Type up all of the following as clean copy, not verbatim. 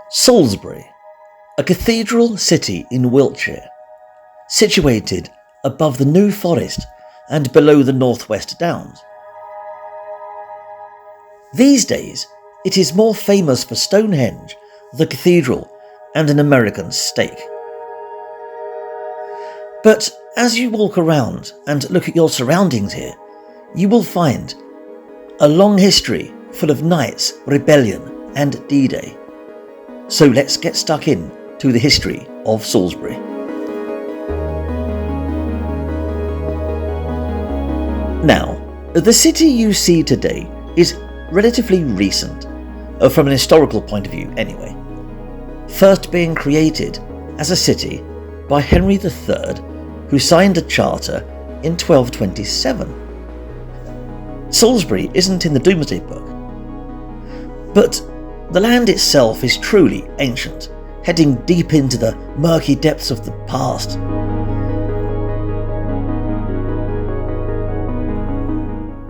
Salisbury, a cathedral city in Wiltshire, situated above the New Forest and below the Northwest Downs. These days, it is more famous for Stonehenge, the cathedral, and an American steak. But as you walk around and look at your surroundings here, you will find a long history full of knights, rebellion, and D-Day. So let's get stuck in to the history of Salisbury. Now, the city you see today is relatively recent, from an historical point of view anyway, first being created as a city by Henry III, who signed a charter in 1227. Salisbury isn't in the Domesday Book, but the land itself is truly ancient, heading deep into the murky depths of the past.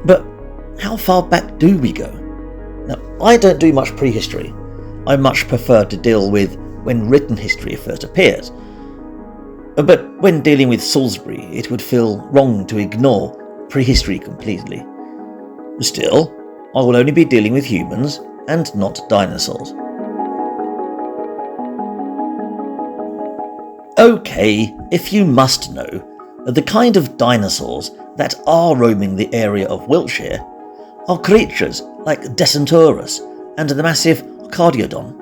But how far back do we go? Now, I don't do much prehistory. I much prefer to deal with when written history first appears. But when dealing with Salisbury, it would feel wrong to ignore prehistory completely. Still, I will only be dealing with humans and not dinosaurs. Okay, if you must know, the kind of dinosaurs that are roaming the area of Wiltshire are creatures like Decentaurus and the massive Cardiodon,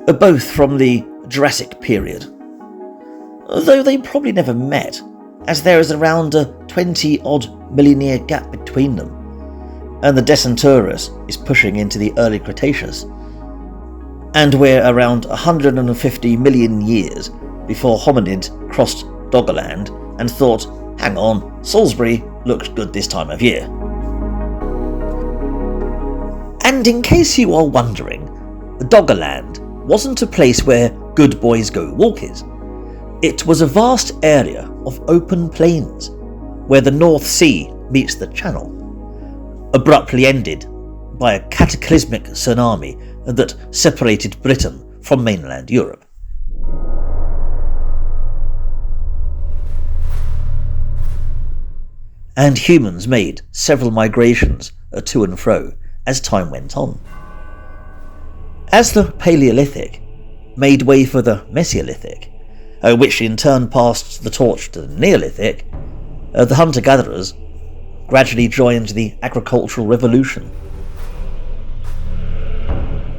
both from the Jurassic period. Though they probably never met, as there is around a 20-odd million year gap between them, and the Decentaurus is pushing into the early Cretaceous, and we're around 150 million years before hominids crossed Doggerland and thought, hang on, Salisbury looks good this time of year. And in case you are wondering, Doggerland wasn't a place where good boys go walkies. It was a vast area of open plains where the North Sea meets the Channel, abruptly ended by a cataclysmic tsunami that separated Britain from mainland Europe. And humans made several migrations to and fro as time went on. As the Paleolithic made way for the Mesolithic, which in turn passed the torch to the Neolithic, the hunter-gatherers gradually joined the agricultural revolution.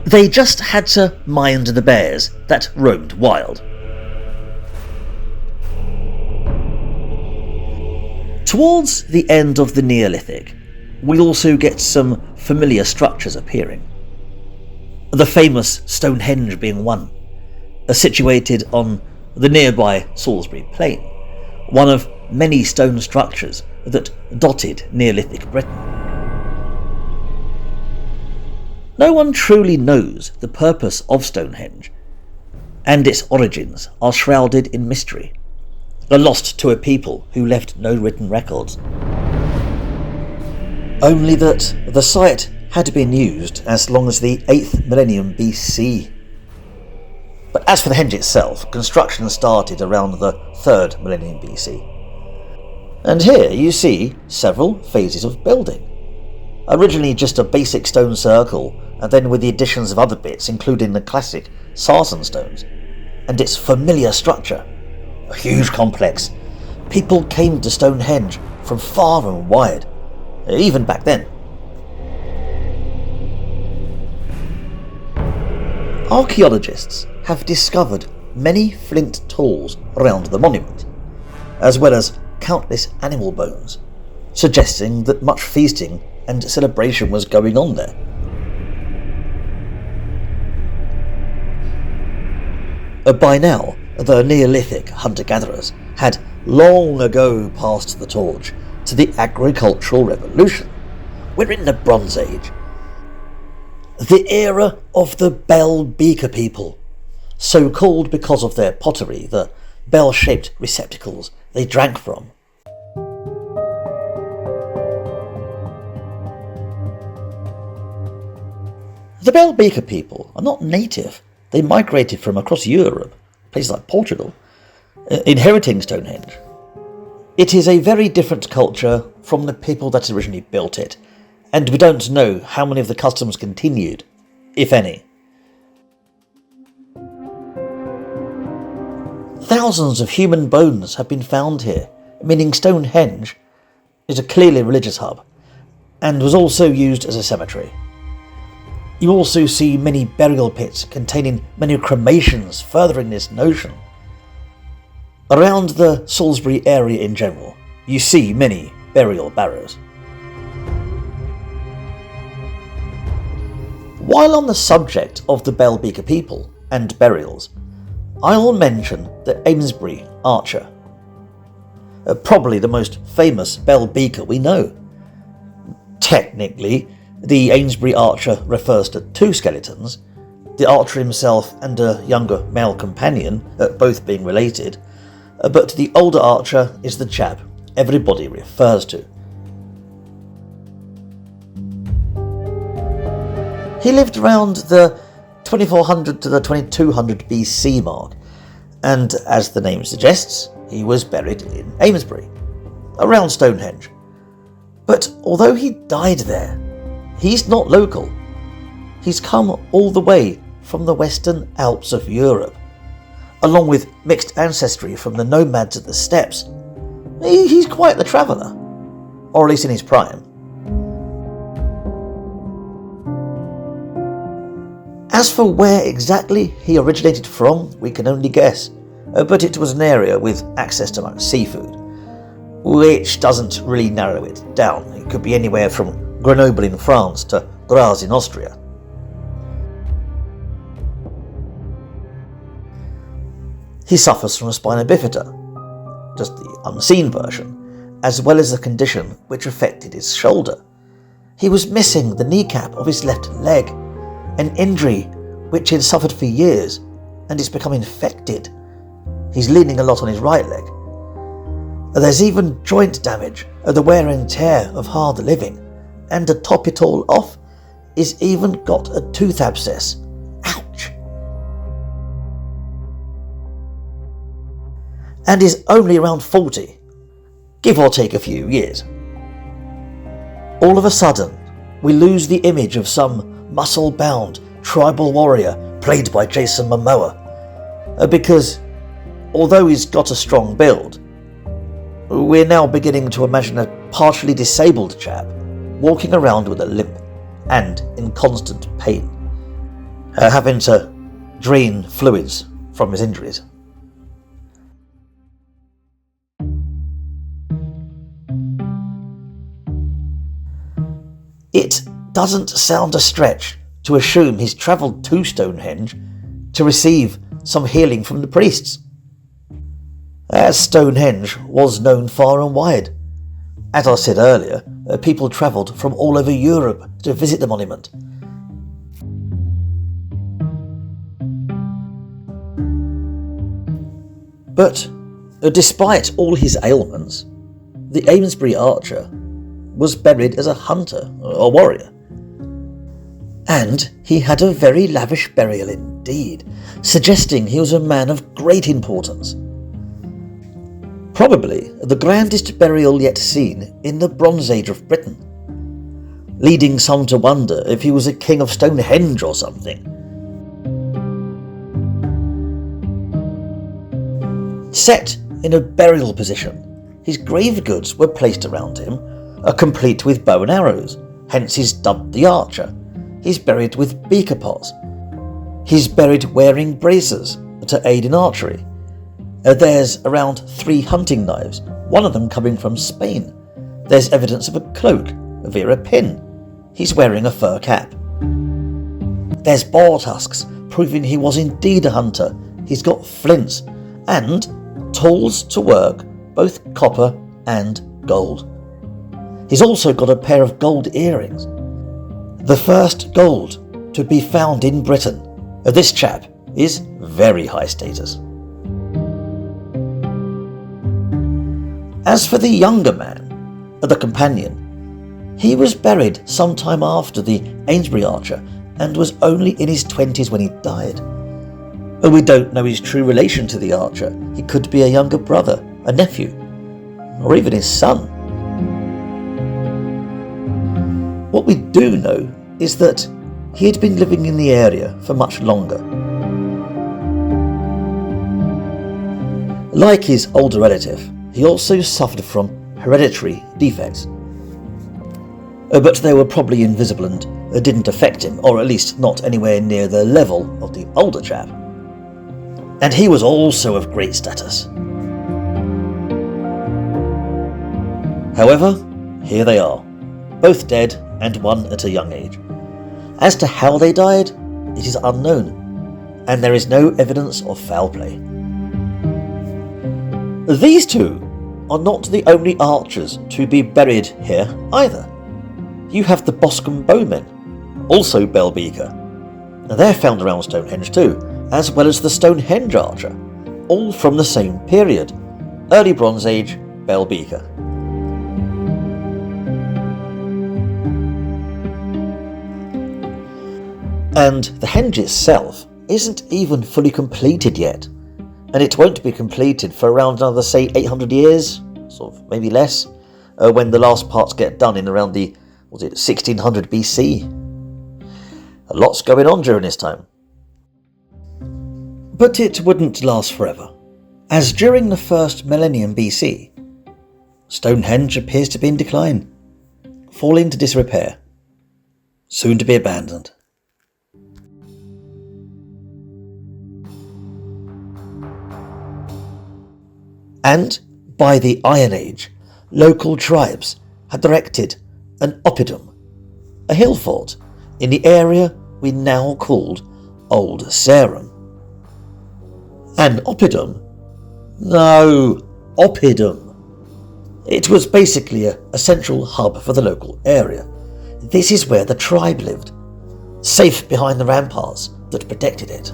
They just had to mind the bears that roamed wild. Towards the end of the Neolithic, we also get some familiar structures appearing. The famous Stonehenge being one, situated on the nearby Salisbury Plain, one of many stone structures that dotted Neolithic Britain. No one truly knows the purpose of Stonehenge, and its origins are shrouded in mystery, lost to a people who left no written records. Only that the site had been used as long as the 8th millennium BC. But as for the henge itself, construction started around the 3rd millennium BC. And here you see several phases of building. Originally just a basic stone circle, and then with the additions of other bits, including the classic sarsen stones, and its familiar structure. A huge complex. People came to Stonehenge from far and wide, even back then. Archaeologists have discovered many flint tools around the monument, as well as countless animal bones, suggesting that much feasting and celebration was going on there. By now, the Neolithic hunter-gatherers had long ago passed the torch to the agricultural revolution. We're in the Bronze Age. The era of the bell beaker people, so called because of their pottery, the bell-shaped receptacles they drank from. The Bell Beaker people are not native. They migrated from across Europe, places like Portugal, inheriting Stonehenge. It is a very different culture from the people that originally built it, and we don't know how many of the customs continued, if any. Thousands of human bones have been found here, meaning Stonehenge is a clearly religious hub, and was also used as a cemetery. You also see many burial pits containing many cremations, furthering this notion. Around the Salisbury area in general, you see many burial barrows. While on the subject of the Bell Beaker people and burials, I'll mention the Amesbury Archer, probably the most famous Bell Beaker we know. Technically, the Amesbury Archer refers to two skeletons, the archer himself and a younger male companion, both being related, but the older archer is the chap everybody refers to. He lived around the 2400 to the 2200 BC mark, and as the name suggests, he was buried in Amesbury, around Stonehenge. But although he died there, he's not local. He's come all the way from the Western Alps of Europe, along with mixed ancestry from the nomads of the steppes. He's quite the traveller, or at least in his prime. As for where exactly he originated from, we can only guess, but it was an area with access to much seafood, which doesn't really narrow it down. It could be anywhere from Grenoble in France to Graz in Austria. He suffers from a spina bifida, just the unseen version, as well as the condition which affected his shoulder. He was missing the kneecap of his left leg, an injury which he had suffered for years, and it's become infected. He's leaning a lot on his right leg. There's even joint damage, the wear and tear of hard living, and to top it all off, he's even got a tooth abscess. Ouch! And is only around 40, give or take a few years. All of a sudden, we lose the image of some muscle-bound tribal warrior played by Jason Momoa, because although he's got a strong build, we're now beginning to imagine a partially disabled chap walking around with a limp and in constant pain, having to drain fluids from his injuries. It doesn't sound a stretch to assume he's travelled to Stonehenge to receive some healing from the priests, as Stonehenge was known far and wide. As I said earlier, people travelled from all over Europe to visit the monument. But despite all his ailments, the Amesbury Archer was buried as a hunter or warrior. And he had a very lavish burial indeed, suggesting he was a man of great importance. Probably the grandest burial yet seen in the Bronze Age of Britain, leading some to wonder if he was a king of Stonehenge or something. Set in a burial position, his grave goods were placed around him, complete with bow and arrows, hence he's dubbed the Archer. He's buried with beaker pots. He's buried wearing braces to aid in archery. There's around 3 hunting knives, one of them coming from Spain. There's evidence of a cloak via a pin. He's wearing a fur cap. There's boar tusks, proving he was indeed a hunter. He's got flints and tools to work, both copper and gold. He's also got a pair of gold earrings, the first gold to be found in Britain. This chap is very high status. As for the younger man, the companion, he was buried sometime after the Amesbury Archer and was only in his 20s when he died. But we don't know his true relation to the archer. He could be a younger brother, a nephew, or even his son. What we do know is that he had been living in the area for much longer. Like his older relative, he also suffered from hereditary defects. But they were probably invisible and didn't affect him, or at least not anywhere near the level of the older chap. And he was also of great status. However, here they are, both dead and one at a young age. As to how they died, it is unknown, and there is no evidence of foul play. These two are not the only archers to be buried here either. You have the Boscombe Bowmen, also bell beaker. They're found around Stonehenge too, as well as the Stonehenge archer, all from the same period, early Bronze Age bell beaker. And the henge itself isn't even fully completed yet, and it won't be completed for around another, say, 800 years, sort of, maybe less, when the last parts get done in around the, 1600 BC. A lot's going on during this time. But it wouldn't last forever, as during the first millennium BC, Stonehenge appears to be in decline, falling into disrepair, soon to be abandoned. And by the Iron Age, local tribes had erected an oppidum, a hill fort, in the area we now called Old Sarum. An oppidum? No, oppidum. It was basically a central hub for the local area. This is where the tribe lived, safe behind the ramparts that protected it.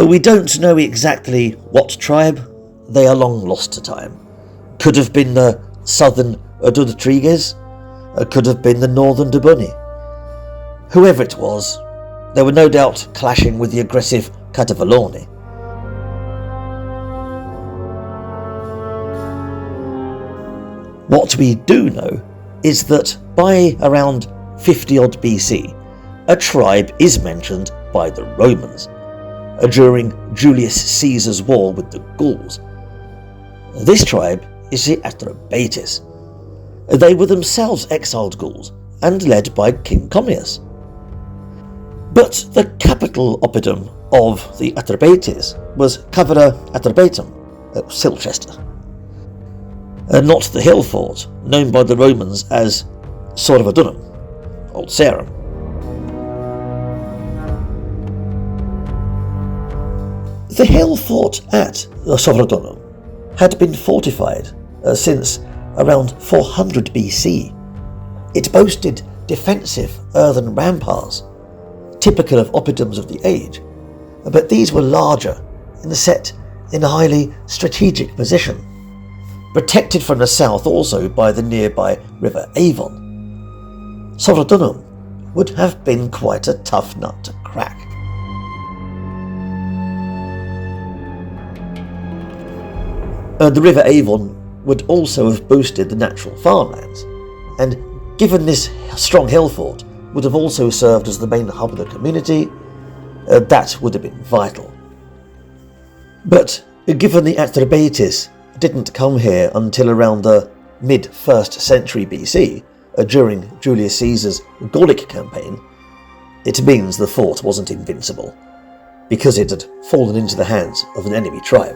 We don't know exactly what tribe. They are long lost to time. Could have been the southern Dudriges, could have been the northern Dubuni. Whoever it was, they were no doubt clashing with the aggressive Catavaloni. What we do know is that by around 50 odd BC, a tribe is mentioned by the Romans during Julius Caesar's war with the Gauls. This tribe is the Atrebates. They were themselves exiled Gauls and led by King Commius. But the capital oppidum of the Atrebates was Cavera Atrebatum, Silchester, not the hill fort known by the Romans as Sorvadunum, Old Sarum. The hill fort at Sorvadunum had been fortified since around 400 BC. It boasted defensive earthen ramparts, typical of oppidums of the age, but these were larger and set in a highly strategic position, protected from the south also by the nearby River Avon. Sorvadunum would have been quite a tough nut to crack. The River Avon would also have boosted the natural farmlands, and given this strong hill fort would have also served as the main hub of the community, that would have been vital. But given the Atrebates didn't come here until around the mid-1st century BC, during Julius Caesar's Gallic campaign, it means the fort wasn't invincible, because it had fallen into the hands of an enemy tribe.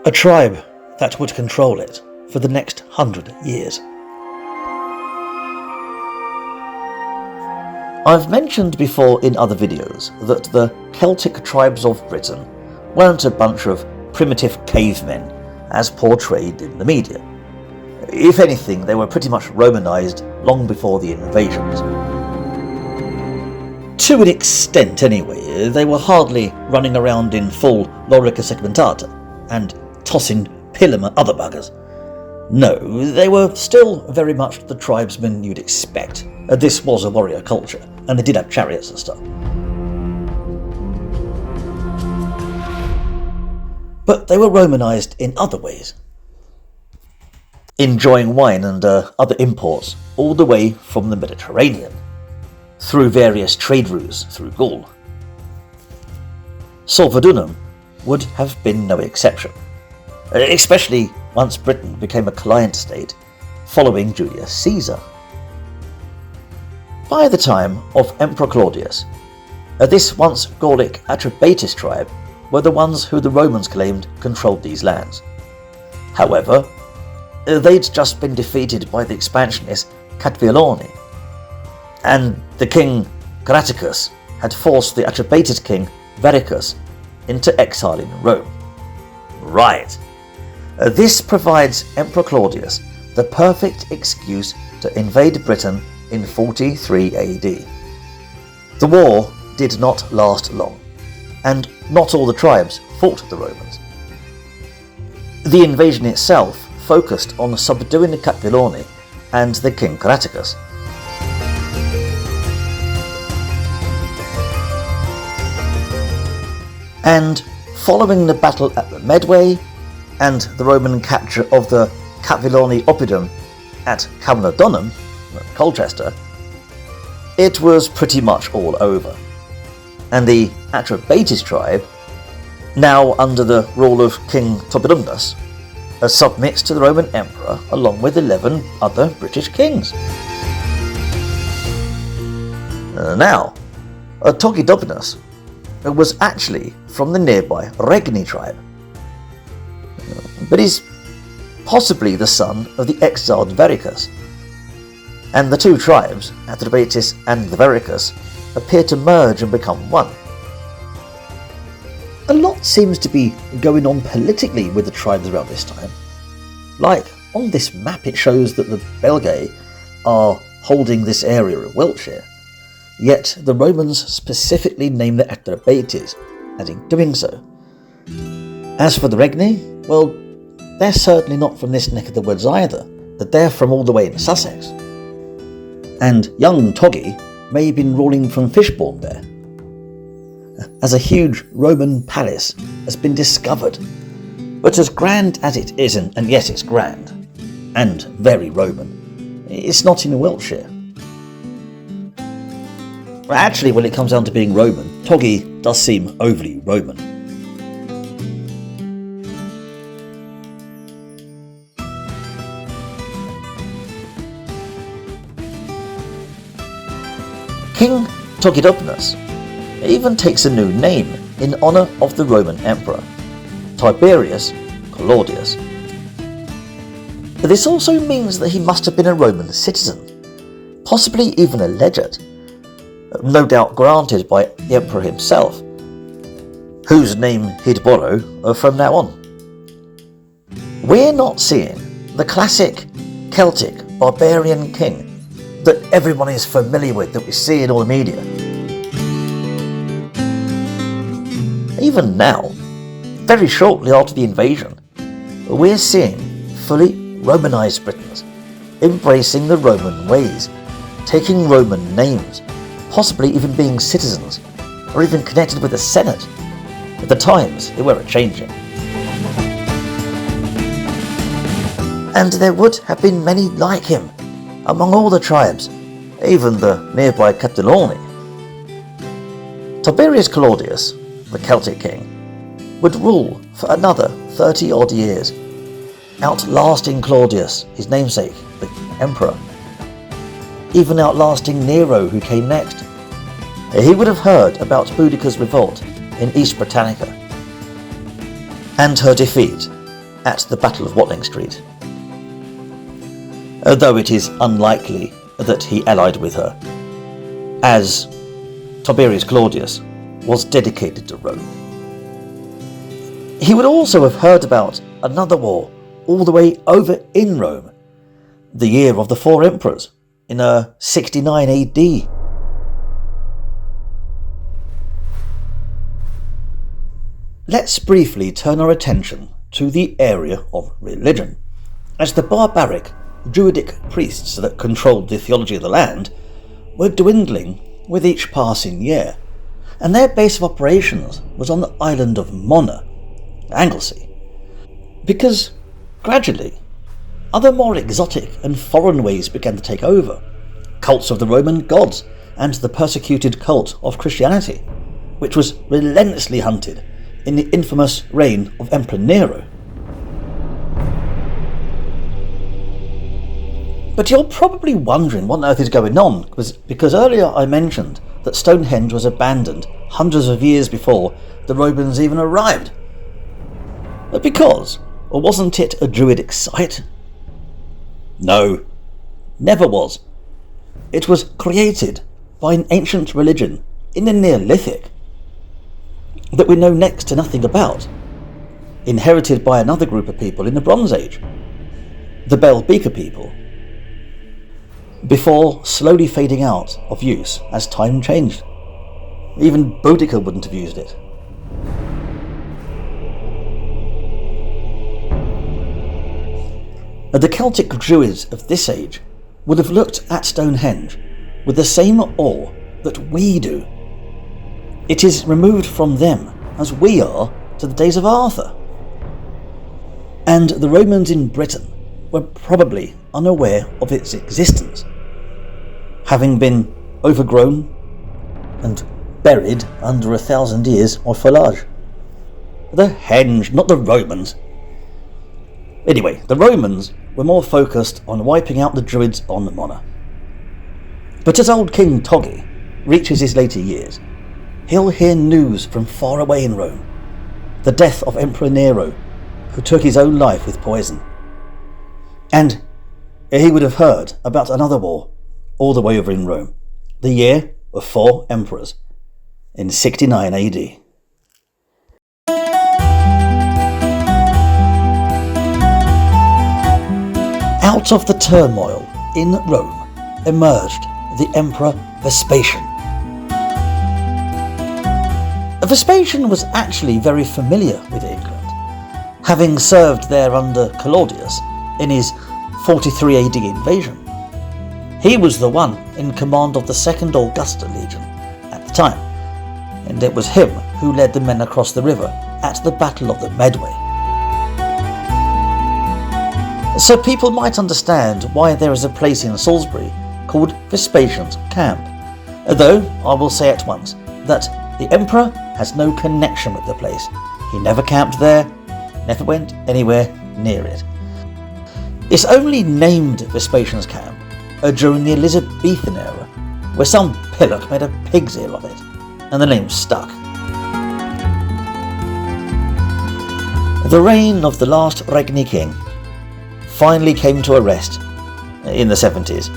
A tribe that would control it for the next 100 years. I've mentioned before in other videos that the Celtic tribes of Britain weren't a bunch of primitive cavemen as portrayed in the media. If anything, they were pretty much Romanized long before the invasions. To an extent anyway, they were hardly running around in full lorica segmentata and tossing pilum and other buggers. No, they were still very much the tribesmen you'd expect. This was a warrior culture, and they did have chariots and stuff. But they were Romanized in other ways, enjoying wine and other imports all the way from the Mediterranean, through various trade routes through Gaul. Solvadunum would have been no exception, especially once Britain became a client state following Julius Caesar. By the time of Emperor Claudius, this once Gallic Atrebatist tribe were the ones who the Romans claimed controlled these lands. However, they'd just been defeated by the expansionist Catviloni, and the king Graticus had forced the Atrebatid king Vericus into exile in Rome. Right. This provides Emperor Claudius the perfect excuse to invade Britain in 43 AD. The war did not last long, and not all the tribes fought the Romans. The invasion itself focused on subduing the Catviloni and the king Graticus. And following the battle at the Medway and the Roman capture of the Catviloni Oppidum at Camulodunum, Colchester, it was pretty much all over, and the Atrebatid tribe, now under the rule of King Tobidumnus, submits to the Roman Emperor along with 11 other British kings. Now, Togidobinus was actually from the nearby Regni tribe, but is possibly the son of the exiled Vericus, and the two tribes, Atrebatis and the Vericus, appear to merge and become one. A lot seems to be going on politically with the tribes around this time. Like, on this map it shows that the Belgae are holding this area of Wiltshire, yet the Romans specifically name the Atrebates, and in doing so. As for the Regni, well, they're certainly not from this neck of the woods either, but they're from all the way in Sussex. And young Toggy may have been ruling from Fishbourne there, as a huge Roman palace has been discovered. But as grand as it is, and yes, it's grand, and very Roman, it's not in Wiltshire. Actually, when it comes down to being Roman, Toggy does seem overly Roman. King Togidobinus even takes a new name in honour of the Roman emperor, Tiberius Claudius. But this also means that he must have been a Roman citizen, possibly even a legate, no doubt granted by the emperor himself, whose name he'd borrow from now on. We're not seeing the classic Celtic barbarian king that everyone is familiar with, that we see in all the media. Even now, very shortly after the invasion, we're seeing fully Romanized Britons embracing the Roman ways, taking Roman names, possibly even being citizens, or even connected with the Senate. At the times, they were changing. And there would have been many like him among all the tribes, even the nearby Catviloni. Tiberius Claudius, the Celtic king, would rule for another 30-odd years, outlasting Claudius, his namesake, the emperor, even outlasting Nero, who came next. He would have heard about Boudicca's revolt in East Britannica and her defeat at the Battle of Watling Street, though it is unlikely that he allied with her, as Tiberius Claudius was dedicated to Rome. He would also have heard about another war all the way over in Rome, the year of the four emperors, in 69 AD. Let's briefly turn our attention to the area of religion, as the barbaric, druidic priests that controlled the theology of the land were dwindling with each passing year, and their base of operations was on the island of Mona, Anglesey, because gradually other more exotic and foreign ways began to take over, cults of the Roman gods and the persecuted cult of Christianity, which was relentlessly hunted in the infamous reign of Emperor Nero. But you're probably wondering what on earth is going on, because earlier I mentioned that Stonehenge was abandoned hundreds of years before the Romans even arrived. But because, or wasn't it a druidic site? No, never was. It was created by an ancient religion in the Neolithic that we know next to nothing about, inherited by another group of people in the Bronze Age, the Bell Beaker people, before slowly fading out of use as time changed. Even Boudica wouldn't have used it. The Celtic Druids of this age would have looked at Stonehenge with the same awe that we do. It is removed from them as we are to the days of Arthur. And the Romans in Britain were probably unaware of its existence, having been overgrown and buried under 1,000 years of foliage. The Henge, not the Romans. Anyway, the Romans were more focused on wiping out the Druids on the Mona. But as old King Toggy reaches his later years, he'll hear news from far away in Rome, the death of Emperor Nero, who took his own life with poison. And he would have heard about another war all the way over in Rome, the year of 4 emperors, in 69 AD. Out of the turmoil in Rome emerged the Emperor Vespasian. Vespasian was actually very familiar with England, having served there under Claudius in his 43 AD invasion. He was the one in command of the 2nd Augusta Legion at the time, and it was him who led the men across the river at the Battle of the Medway. So people might understand why there is a place in Salisbury called Vespasian's Camp, though I will say at once that the Emperor has no connection with the place. He never camped there, never went anywhere near it. It's only named Vespasian's Camp during the Elizabethan era, where some pillock made a pig's ear of it, and the name stuck. The reign of the last Regni king finally came to a rest in the 70s,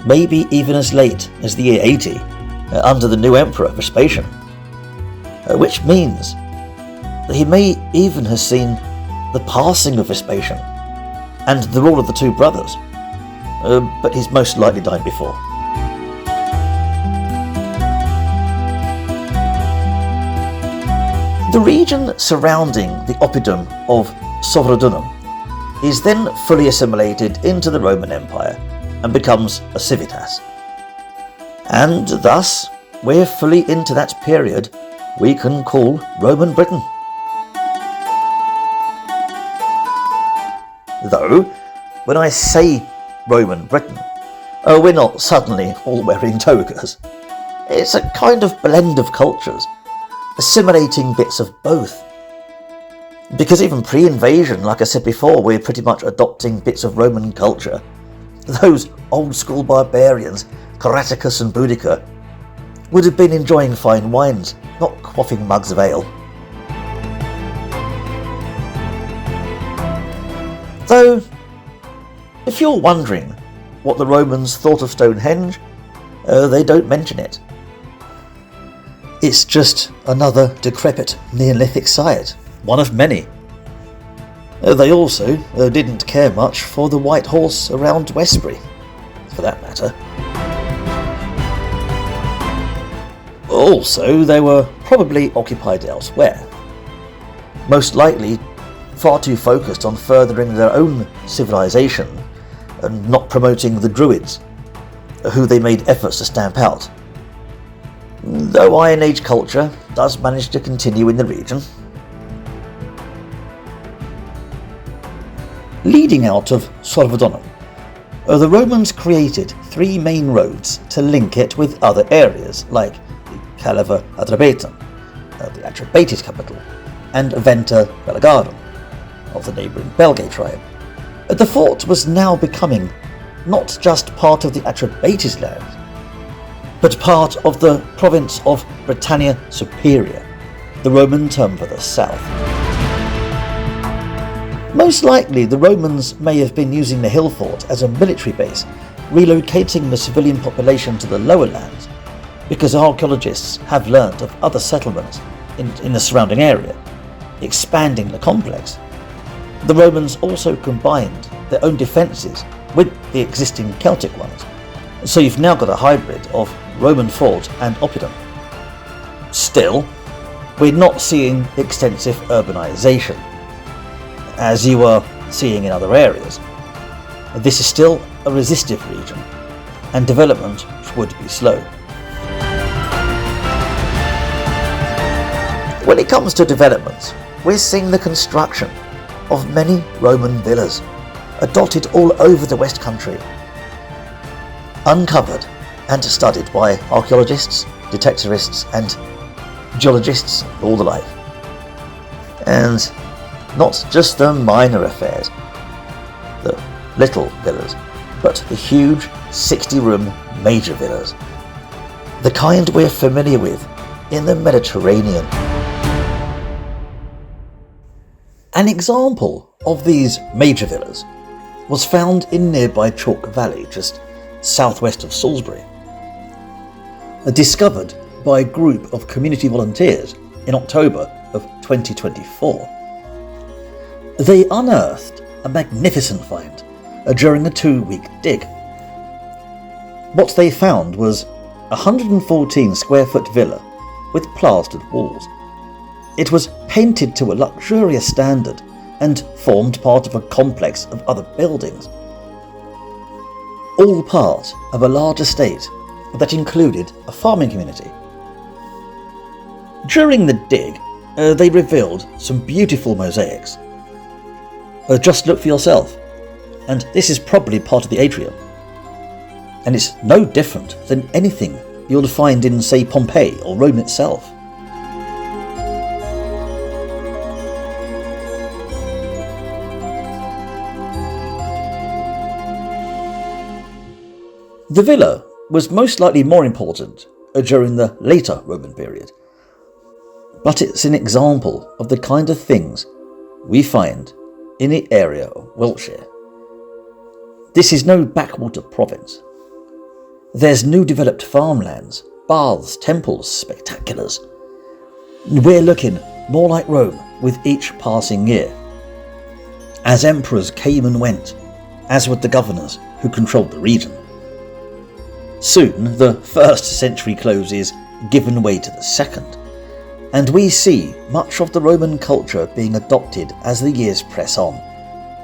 maybe even as late as the year 80, under the new emperor Vespasian, which means that he may even have seen the passing of Vespasian and the rule of the 2 brothers, but he's most likely died before. The region surrounding the oppidum of Sovrodunum is then fully assimilated into the Roman Empire and becomes a civitas. And thus, we're fully into that period we can call Roman Britain. Though, when I say Roman Britain, we're not suddenly all wearing togas. It's a kind of blend of cultures, assimilating bits of both. Because even pre-invasion, like I said before, we're pretty much adopting bits of Roman culture. Those old-school barbarians, Caraticus and Boudica, would have been enjoying fine wines, not quaffing mugs of ale. Though, if you're wondering what the Romans thought of Stonehenge, they don't mention it. It's just another decrepit Neolithic site, one of many. They also didn't care much for the White Horse around Westbury, for that matter. Also, they were probably occupied elsewhere, most likely far too focused on furthering their own civilization and not promoting the Druids, who they made efforts to stamp out. Though Iron Age culture does manage to continue in the region. Leading out of Solvadonum, the Romans created 3 main roads to link it with other areas like the Calava Adrabetum, the Atrebates capital, and Venta Belagarum of the neighbouring Belgae tribe. The fort was now becoming not just part of the Atrebates lands, but part of the province of Britannia Superior, the Roman term for the south. Most likely the Romans may have been using the hill fort as a military base, relocating the civilian population to the lower lands, because archaeologists have learnt of other settlements in the surrounding area, expanding the complex. The Romans also combined their own defences with the existing Celtic ones, so you've now got a hybrid of Roman fort and oppidum. Still, we're not seeing extensive urbanisation, as you are seeing in other areas. This is still a resistive region, and development would be slow. When it comes to developments, we're seeing the construction of many Roman villas, dotted all over the West Country, uncovered and studied by archaeologists, detectorists and geologists, all the like. And not just the minor affairs, the little villas, but the huge 60-room major villas, the kind we're familiar with in the Mediterranean. An example of these major villas was found in nearby Chalk Valley, just southwest of Salisbury. Discovered by a group of community volunteers in October of 2024. They unearthed a magnificent find during a 2-week dig. What they found was a 114 square foot villa with plastered walls. It was painted to a luxurious standard and formed part of a complex of other buildings, all part of a large estate that included a farming community. During the dig, they revealed some beautiful mosaics. Just look for yourself, and this is probably part of the atrium. And it's no different than anything you'll find in, say, Pompeii or Rome itself. The villa was most likely more important during the later Roman period, but it's an example of the kind of things we find in the area of Wiltshire. This is no backwater province. There's new developed farmlands, baths, temples, spectaculars. We're looking more like Rome with each passing year, as emperors came and went, as would the governors who controlled the region. Soon the 1st century closes, given way to the 2nd, and we see much of the Roman culture being adopted as the years press on,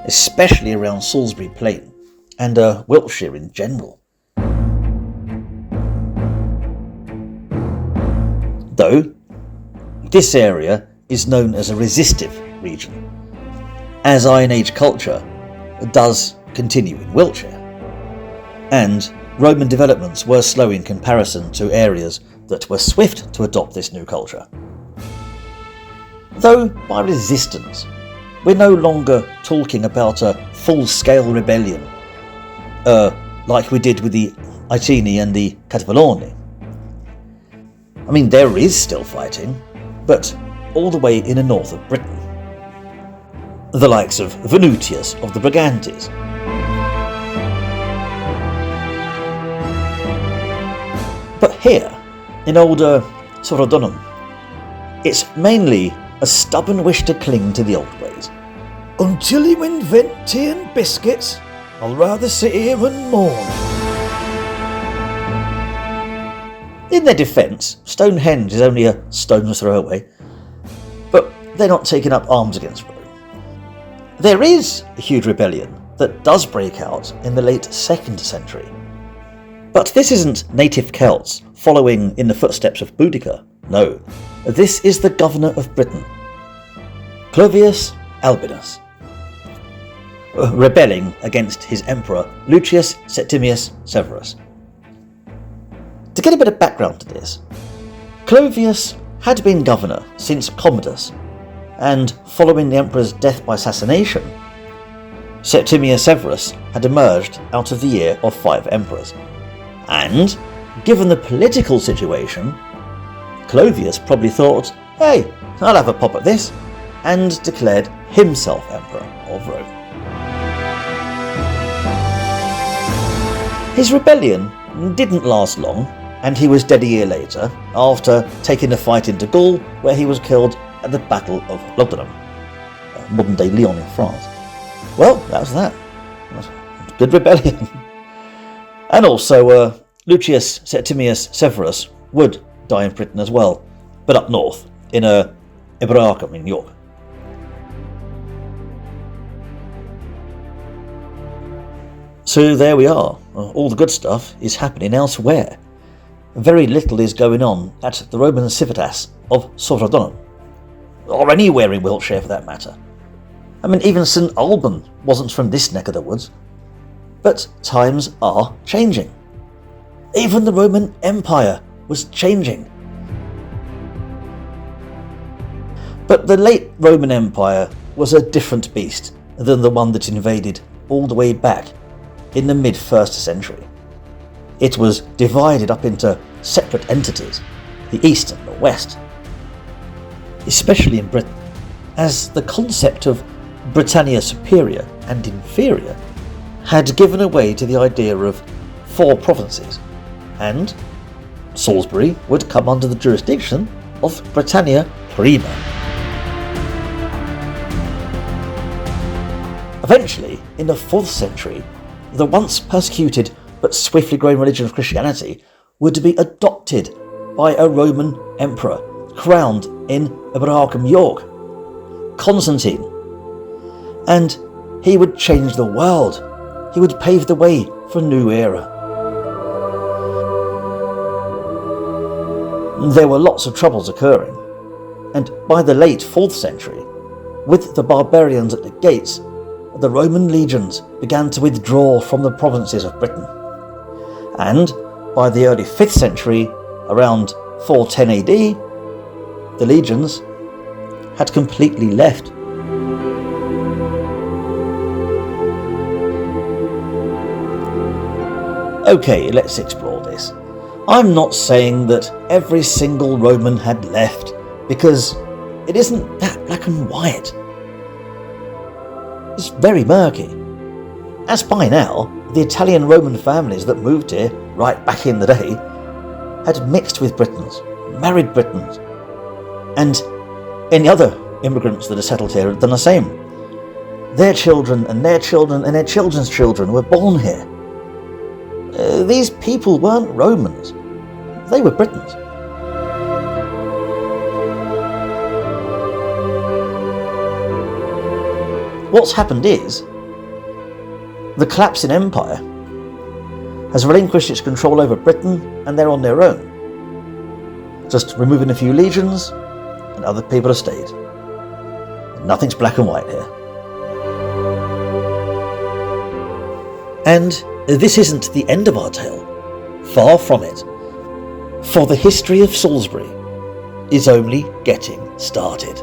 especially around Salisbury Plain and Wiltshire in general. Though this area is known as a resistive region, as Iron Age culture does continue in Wiltshire, and Roman developments were slow in comparison to areas that were swift to adopt this new culture. Though by resistance, we're no longer talking about a full-scale rebellion, like we did with the Iceni and the Catavalorni. I mean, there is still fighting, but all the way in the north of Britain. The likes of Venutius of the Brigantes, but here, in older Sorodonum, it's mainly a stubborn wish to cling to the old ways. Until you invent tea and biscuits, I'll rather sit here and mourn. In their defence, Stonehenge is only a stone's throw away, but they're not taking up arms against Rome. There is a huge rebellion that does break out in the late 2nd century. But this isn't native Celts following in the footsteps of Boudicca. No, this is the governor of Britain, Clovis Albinus, rebelling against his emperor Lucius Septimius Severus. To get a bit of background to this, Clovis had been governor since Commodus, and following the emperor's death by assassination, Septimius Severus had emerged out of the year of 5 emperors. And, given the political situation, Clovis probably thought, hey, I'll have a pop at this, and declared himself emperor of Rome. His rebellion didn't last long, and he was dead a year later, after taking the fight into Gaul, where he was killed at the Battle of Lugdunum, modern-day Lyon in France. Well, that was that. Good rebellion. And also, Lucius Septimius Severus would die in Britain as well, but up north, in Iberacum in York. So there we are. All the good stuff is happening elsewhere. Very little is going on at the Roman civitas of Sovradunum, or anywhere in Wiltshire for that matter. I mean, even St Alban wasn't from this neck of the woods. But times are changing. Even the Roman Empire was changing. But the late Roman Empire was a different beast than the one that invaded all the way back in the mid-1st century. It was divided up into separate entities, the East and the West. Especially in Britain, as the concept of Britannia Superior and Inferior had given way to the idea of 4 provinces, and Salisbury would come under the jurisdiction of Britannia Prima. Eventually, in the 4th century, the once persecuted but swiftly growing religion of Christianity would be adopted by a Roman emperor crowned in Iberacum, York, Constantine. And he would change the world. He would pave the way for a new era. There were lots of troubles occurring, and by the late 4th century, with the barbarians at the gates, the Roman legions began to withdraw from the provinces of Britain. And by the early 5th century, around 410 AD, the legions had completely left. Okay, let's explore this. I'm not saying that every single Roman had left, because it isn't that black and white. It's very murky. As by now, the Italian Roman families that moved here right back in the day had mixed with Britons, married Britons, and any other immigrants that had settled here had done the same. Their children and their children and their children's children were born here. These people weren't Romans, they were Britons. What's happened is, the collapsing empire has relinquished its control over Britain, and they're on their own. Just removing a few legions, and other people have stayed. Nothing's black and white here. And this isn't the end of our tale. Far from it. For the history of Salisbury is only getting started.